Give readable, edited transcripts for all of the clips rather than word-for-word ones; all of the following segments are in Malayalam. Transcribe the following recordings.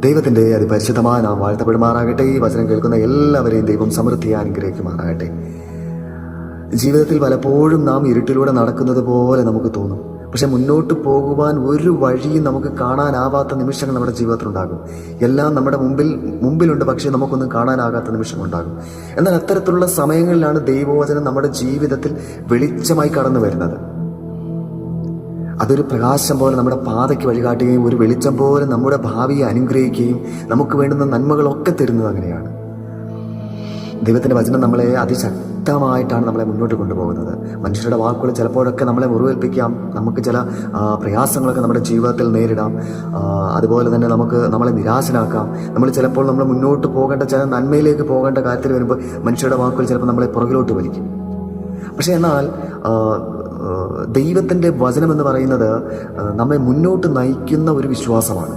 ദൈവത്തിൻ്റെ അതിപരിശുദ്ധമായ നാം വാഴ്ത്തപ്പെടുമാറാകട്ടെ. ഈ വചനം കേൾക്കുന്ന എല്ലാവരെയും ദൈവം സമൃദ്ധിയായി അനുഗ്രഹിക്കുമാറാകട്ടെ. ജീവിതത്തിൽ പലപ്പോഴും നാം ഇരുട്ടിലൂടെ നടക്കുന്നത് പോലെ നമുക്ക് തോന്നും. പക്ഷെ മുന്നോട്ട് പോകുവാൻ ഒരു വഴിയും നമുക്ക് കാണാനാവാത്ത നിമിഷങ്ങൾ നമ്മുടെ ജീവിതത്തിലുണ്ടാകും. എല്ലാം നമ്മുടെ മുമ്പിലുണ്ട്, പക്ഷേ നമുക്കൊന്നും കാണാനാകാത്ത നിമിഷങ്ങളുണ്ടാകും. എന്നാൽ അത്തരത്തിലുള്ള സമയങ്ങളിലാണ് ദൈവവചനം നമ്മുടെ ജീവിതത്തിൽ വെളിച്ചമായി കടന്നു വരുന്നത്. അതൊരു പ്രകാശം പോലെ നമ്മുടെ പാതയ്ക്ക് വഴികാട്ടുകയും ഒരു വെളിച്ചം പോലെ നമ്മുടെ ഭാവിയെ അനുഗ്രഹിക്കുകയും നമുക്ക് വേണ്ടുന്ന നന്മകളൊക്കെ തരുന്നത് അങ്ങനെയാണ്. ദൈവത്തിൻ്റെ വചനം നമ്മളെ അതിശക്തമായിട്ടാണ് നമ്മളെ മുന്നോട്ട് കൊണ്ടുപോകുന്നത്. മനുഷ്യരുടെ വാക്കുകൾ ചിലപ്പോഴൊക്കെ നമ്മളെ മുറിവേൽപ്പിക്കാം. നമുക്ക് ചില പ്രയാസങ്ങളൊക്കെ നമ്മുടെ ജീവിതത്തിൽ നേരിടാം. അതുപോലെ തന്നെ നമ്മളെ നിരാശനാക്കാം. നമ്മൾ മുന്നോട്ട് പോകേണ്ട ചില നന്മയിലേക്ക് പോകേണ്ട കാര്യത്തിൽ വരുമ്പോൾ മനുഷ്യരുടെ വാക്കുകൾ ചിലപ്പോൾ നമ്മളെ പുറകിലോട്ട് വലിക്കും. പക്ഷേ എന്നാൽ ദൈവത്തിൻ്റെ വചനം എന്ന് പറയുന്നത് നമ്മെ മുന്നോട്ട് നയിക്കുന്ന ഒരു വിശ്വാസമാണ്.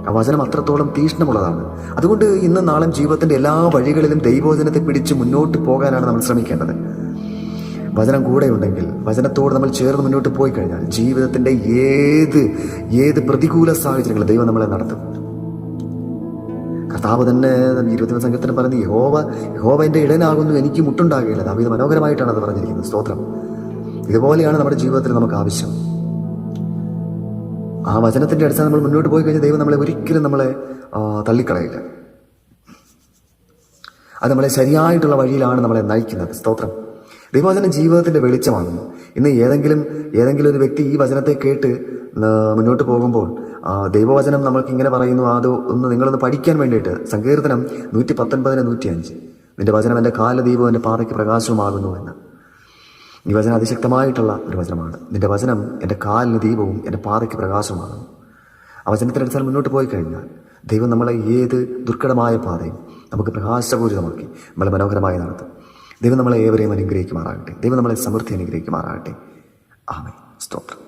ആ വചനം അത്രത്തോളം തീക്ഷ്ണമുള്ളതാണ്. അതുകൊണ്ട് ഇന്നും നാളെയും ജീവിതത്തിൻ്റെ എല്ലാ വഴികളിലും ദൈവവചനത്തെ പിടിച്ച് മുന്നോട്ട് പോകാനാണ് നമ്മൾ ശ്രമിക്കേണ്ടത്. വചനം കൂടെ ഉണ്ടെങ്കിൽ, വചനത്തോട് നമ്മൾ ചേർന്ന് മുന്നോട്ട് പോയി കഴിഞ്ഞാൽ ജീവിതത്തിൻ്റെ ഏത് പ്രതികൂല സാഹചര്യങ്ങളും ദൈവം നമ്മളെ നടത്തും. കർത്താവ് തന്നെ 21 സംഘത്തിന് പറഞ്ഞ് യഹോവ എൻ്റെ ഇടനാകുന്നു, എനിക്ക് മുട്ടുണ്ടാകുകയില്ല. ദാവീദ് മനോഹരമായിട്ടാണ് അത് പറഞ്ഞിരിക്കുന്നത്. സ്തോത്രം. ഇതുപോലെയാണ് നമ്മുടെ ജീവിതത്തിൽ നമുക്ക് ആവശ്യം. ആ വചനത്തിൻ്റെ അടിസ്ഥാനം നമ്മൾ മുന്നോട്ട് പോയി കഴിഞ്ഞാൽ ദൈവം ഒരിക്കലും നമ്മളെ തള്ളിക്കളയില്ല. അത് നമ്മളെ ശരിയായിട്ടുള്ള വഴിയിലാണ് നമ്മളെ നയിക്കുന്നത്. സ്തോത്രം. ദൈവവചനം ജീവിതത്തിൻ്റെ വെളിച്ചമാകുന്നു. ഇന്ന് ഏതെങ്കിലും ഒരു വ്യക്തി ഈ വചനത്തെ കേട്ട് മുന്നോട്ട് പോകുമ്പോൾ ദൈവവചനം നമ്മൾക്ക് ഇങ്ങനെ പറയുന്നു, അത് നിങ്ങളൊന്ന് പഠിക്കാൻ വേണ്ടിയിട്ട് സങ്കീർത്തനം 119:105, നിന്റെ വചനം എൻ്റെ കാലദീപവും എൻ്റെ പാതയ്ക്ക് പ്രകാശവുമാകുന്നു എന്ന്. ഈ വചനം അതിശക്തമായിട്ടുള്ള ഒരു വചനമാണ്. നിന്റെ വചനം എൻ്റെ കാലിന് ദീപവും എൻ്റെ പാതയ്ക്ക് പ്രകാശവുമാകുന്നു. ആ വചനത്തിനടുത്താൽ മുന്നോട്ട് പോയി കഴിഞ്ഞാൽ ദൈവം നമ്മളെ ഏത് ദുർഘടമായ പാതയും നമുക്ക് പ്രകാശപൂരിതമാക്കി നമ്മളെ മനോഹരമായി നടത്തും. ദൈവം നമ്മളെ ഏവരെയും അനുഗ്രഹിക്കുമാറാകട്ടെ. ദൈവം നമ്മളെ സമൃദ്ധി അനുഗ്രഹിക്കുമാറാകട്ടെ. ആമേൻ. സ്തോത്രം.